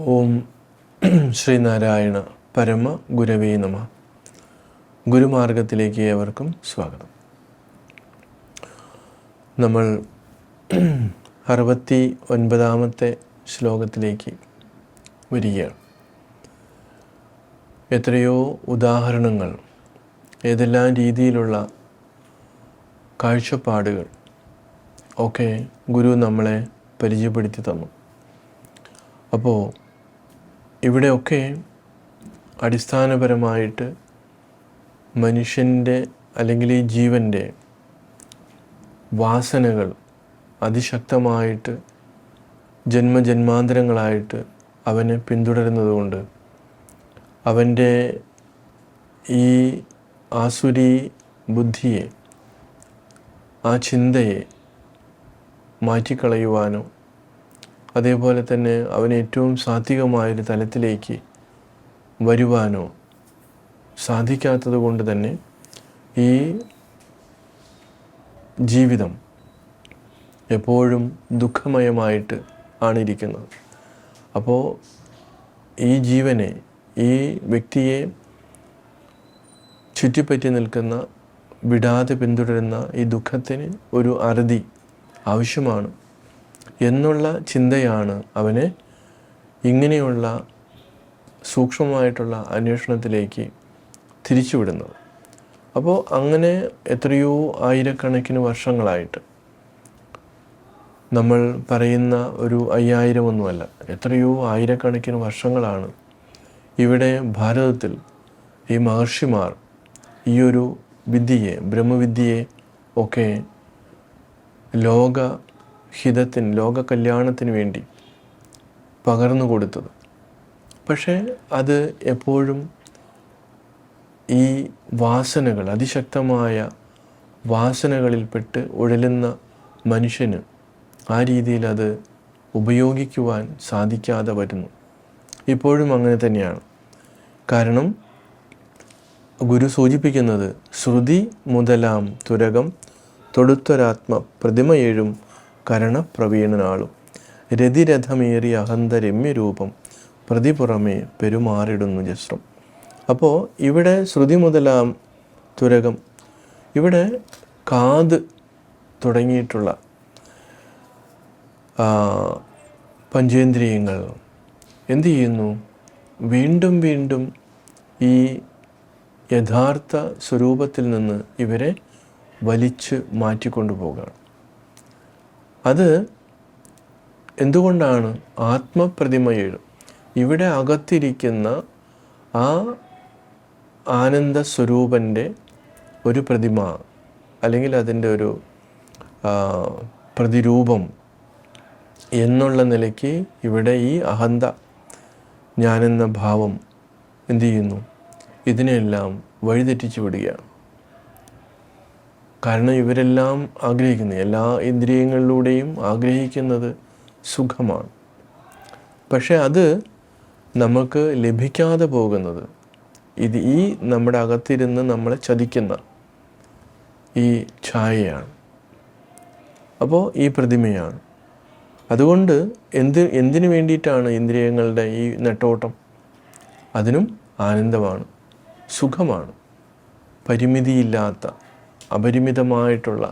ഓം ശ്രീനാരായണ പരമ ഗുരവേ നമ. ഗുരുമാർഗത്തിലേക്ക് ഏവർക്കും സ്വാഗതം. നമ്മൾ 69ാമത്തെ ശ്ലോകത്തിലേക്ക് വരികയാണ്. എത്രയോ ഉദാഹരണങ്ങൾ, ഏതെല്ലാം രീതിയിലുള്ള കാഴ്ചപ്പാടുകൾ ഒക്കെ ഗുരു നമ്മളെ പരിചയപ്പെടുത്തി തന്നു. അപ്പോൾ ഇവിടെയൊക്കെ അടിസ്ഥാനപരമായിട്ട് മനുഷ്യൻ്റെ അല്ലെങ്കിൽ ഈ ജീവൻ്റെ വാസനകൾ അതിശക്തമായിട്ട് ജന്മജന്മാന്തരങ്ങളായിട്ട് അവനെ പിന്തുടരുന്നതുകൊണ്ട് അവൻ്റെ ഈ ആസുരി ബുദ്ധിയെ, ആ ചിന്തയെ മാറ്റിക്കളയുവാനോ അതേപോലെ തന്നെ അവന് ഏറ്റവും സാത്വികമായൊരു തലത്തിലേക്ക് വരുവാനോ സാധിക്കാത്തത് കൊണ്ട് തന്നെ ഈ ജീവിതം എപ്പോഴും ദുഃഖമയമായിട്ട് ആണിരിക്കുന്നത്. അപ്പോൾ ഈ ജീവനെ, ഈ വ്യക്തിയെ ചുറ്റിപ്പറ്റി നിൽക്കുന്ന, വിടാതെ പിന്തുടരുന്ന ഈ ദുഃഖത്തിന് ഒരു അറുതി ആവശ്യമാണ് എന്നുള്ള ചിന്തയാണ് അവനെ ഇങ്ങനെയുള്ള സൂക്ഷ്മമായിട്ടുള്ള അന്വേഷണത്തിലേക്ക് തിരിച്ചുവിടുന്നത്. അപ്പോൾ അങ്ങനെ എത്രയോ ആയിരക്കണക്കിന് വർഷങ്ങളായിട്ട്, നമ്മൾ പറയുന്ന ഒരു 5000 ഒന്നുമല്ല, എത്രയോ ആയിരക്കണക്കിന് വർഷങ്ങളാണ് ഇവിടെ ഭാരതത്തിൽ ഈ മഹർഷിമാർ ഈ ഒരു വിദ്യയെ, ബ്രഹ്മവിദ്യയെ ഒക്കെ ലോകഹിതത്തിന്, ലോക കല്യാണത്തിന് വേണ്ടി പകർന്നു കൊടുത്തത്. പക്ഷേ അത് എപ്പോഴും ഈ വാസനകൾ, അതിശക്തമായ വാസനകളിൽപ്പെട്ട് ഉഴലുന്ന മനുഷ്യന് ആ രീതിയിൽ അത് ഉപയോഗിക്കുവാൻ സാധിക്കാതെ വരുന്നു. ഇപ്പോഴും അങ്ങനെ തന്നെയാണ്. കാരണം ഗുരു സൂചിപ്പിക്കുന്നത് ശ്രുതി മുതലാം തുരകം തൊടുത്തൊരാത്മ പ്രതിമയേഴും കരണപ്രവീണനാളും രതിരഥമേറി അഹന്ത രമ്യരൂപം പ്രതിപുറമേ പെരുമാറിടുന്നു ജസ്രം. അപ്പോൾ ഇവിടെ ശ്രുതി മുതലാം തുരകം, ഇവിടെ കാത് തുടങ്ങിയിട്ടുള്ള പഞ്ചേന്ദ്രിയങ്ങൾ എന്തു ചെയ്യുന്നു? വീണ്ടും വീണ്ടും ഈ യഥാർത്ഥ സ്വരൂപത്തിൽ നിന്ന് ഇവരെ വലിച്ച് മാറ്റിക്കൊണ്ടു പോകുകയാണ്. അത് എന്തുകൊണ്ടാണ്? ആത്മപ്രതിമയേഴും, ഇവിടെ അകത്തിരിക്കുന്ന ആ ആനന്ദ സ്വരൂപൻ്റെ ഒരു പ്രതിമ അല്ലെങ്കിൽ അതിൻ്റെ ഒരു പ്രതിരൂപം എന്നുള്ള നിലയ്ക്ക് ഇവിടെ ഈ അഹന്ത, ഞാനെന്ന ഭാവം എന്തു ചെയ്യുന്നു? ഇതിനെല്ലാം വഴിതെറ്റിച്ചു വിടുകയാണ്. കാരണം ഇവരെല്ലാം ആഗ്രഹിക്കുന്നത്, എല്ലാ ഇന്ദ്രിയങ്ങളിലൂടെയും ആഗ്രഹിക്കുന്നത് സുഖമാണ്. പക്ഷെ അത് നമുക്ക് ലഭിക്കാതെ പോകുന്നത് ഈ നമ്മുടെ അകത്തിരുന്ന് നമ്മളെ ചതിക്കുന്ന ഈ ഛായയാണ്. അപ്പോൾ ഈ പ്രതിമയാണ്. അതുകൊണ്ട് എന്തിനു വേണ്ടിയിട്ടാണ് ഇന്ദ്രിയങ്ങളുടെ ഈ നെട്ടോട്ടം? അതിനും ആനന്ദമാണ്, സുഖമാണ്. പരിമിതിയില്ലാത്ത, അപരിമിതമായിട്ടുള്ള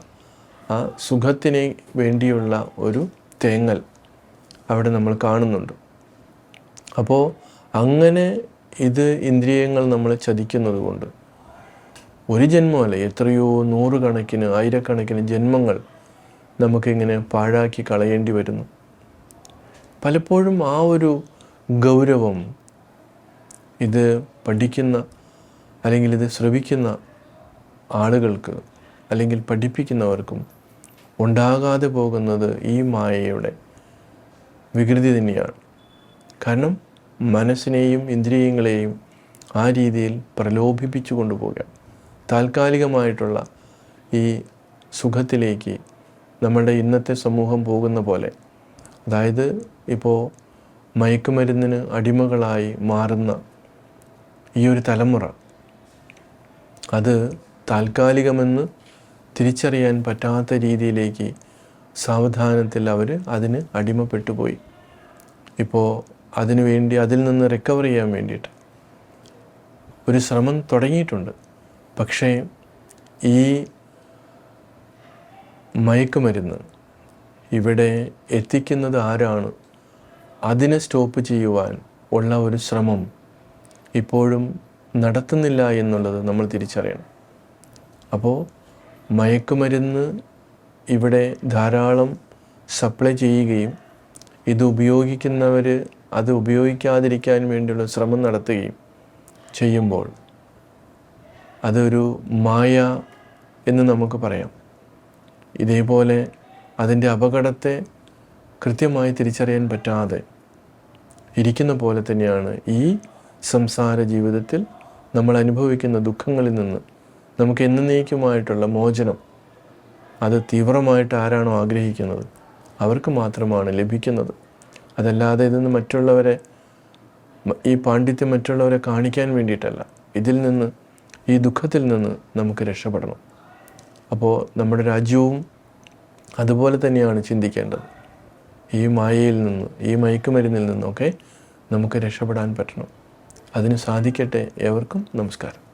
ആ സുഖത്തിന് വേണ്ടിയുള്ള ഒരു തേങ്ങൽ അവിടെ നമ്മൾ കാണുന്നുണ്ട്. അപ്പോൾ അങ്ങനെ ഇത് ഇന്ദ്രിയങ്ങൾ നമ്മളെ ചതിക്കുന്നത് കൊണ്ട് ഒരു ജന്മമല്ല, എത്രയോ നൂറുകണക്കിന് ആയിരക്കണക്കിന് ജന്മങ്ങൾ നമുക്കിങ്ങനെ പാഴാക്കി കളയേണ്ടി വരുന്നു. പലപ്പോഴും ആ ഒരു ഗൗരവം ഇത് പഠിക്കുന്ന അല്ലെങ്കിൽ ഇത് ശ്രവിക്കുന്ന ആളുകൾക്ക് അല്ലെങ്കിൽ പഠിപ്പിക്കുന്നവർക്കും ഉണ്ടാകാതെ പോകുന്നത് ഈ മായയുടെ വികൃതി തന്നെയാണ്. കാരണം മനസ്സിനെയും ഇന്ദ്രിയങ്ങളെയും ആ രീതിയിൽ പ്രലോഭിപ്പിച്ചു കൊണ്ടുപോകുക, താൽക്കാലികമായിട്ടുള്ള ഈ സുഖത്തിലേക്ക് നമ്മുടെ ഇന്നത്തെ സമൂഹം പോകുന്ന പോലെ. അതായത് ഇപ്പോൾ മയക്കുമരുന്നിന് അടിമകളായി മാറുന്ന ഈ ഒരു തലമുറ, അത് താൽക്കാലികമെന്ന് തിരിച്ചറിയാൻ പറ്റാത്ത രീതിയിലേക്ക് സാവധാനത്തിൽ അവർ അതിന് അടിമപ്പെട്ടു പോയി. ഇപ്പോൾ അതിനുവേണ്ടി അതിൽ നിന്ന് റിക്കവർ ചെയ്യാൻ വേണ്ടിയിട്ട് ഒരു ശ്രമം തുടങ്ങിയിട്ടുണ്ട്. പക്ഷേ ഈ മയക്കുമരുന്ന് ഇവിടെ എത്തിക്കുന്നത് ആരാണ്, അതിനെ സ്റ്റോപ്പ് ചെയ്യുവാൻ ഉള്ള ഒരു ശ്രമം ഇപ്പോഴും നടത്തുന്നില്ല എന്നുള്ളത് നമ്മൾ തിരിച്ചറിയണം. അപ്പോൾ മയക്കുമരുന്ന് ഇവിടെ ധാരാളം സപ്ലൈ ചെയ്യുകയും ഇത് ഉപയോഗിക്കുന്നവർ അത് ഉപയോഗിക്കാതിരിക്കാൻ വേണ്ടിയുള്ള ശ്രമം നടത്തുകയും ചെയ്യുമ്പോൾ അതൊരു മായ എന്ന് നമുക്ക് പറയാം. ഇതേപോലെ അതിൻ്റെ അപകടത്തെ കൃത്യമായി തിരിച്ചറിയാൻ പറ്റാതെ ഇരിക്കുന്ന പോലെ തന്നെയാണ് ഈ സംസാര ജീവിതത്തിൽ നമ്മൾ അനുഭവിക്കുന്ന ദുഃഖങ്ങളിൽ നിന്ന് നമുക്ക് എന്നേക്കുമായിട്ടുള്ള മോചനം അത് തീവ്രമായിട്ട് ആരാണോ ആഗ്രഹിക്കുന്നത് അവർക്ക് മാത്രമാണ് ലഭിക്കുന്നത്. അതല്ലാതെ ഇതൊന്ന് മറ്റുള്ളവരെ ഈ പാണ്ഡിത്യം മറ്റുള്ളവരെ കാണിക്കാൻ വേണ്ടിയിട്ടല്ല. ഇതിൽ നിന്ന്, ഈ ദുഃഖത്തിൽ നിന്ന് നമുക്ക് രക്ഷപ്പെടണം. അപ്പോൾ നമ്മുടെ രാജ്യവും അതുപോലെ തന്നെയാണ് ചിന്തിക്കേണ്ടത്. ഈ മായയിൽ നിന്ന്, ഈ മയക്കുമരുന്നിൽ നിന്നൊക്കെ നമുക്ക് രക്ഷപ്പെടാൻ പറ്റണം. അതിന് സാധിക്കട്ടെ. ഏവർക്കും നമസ്കാരം.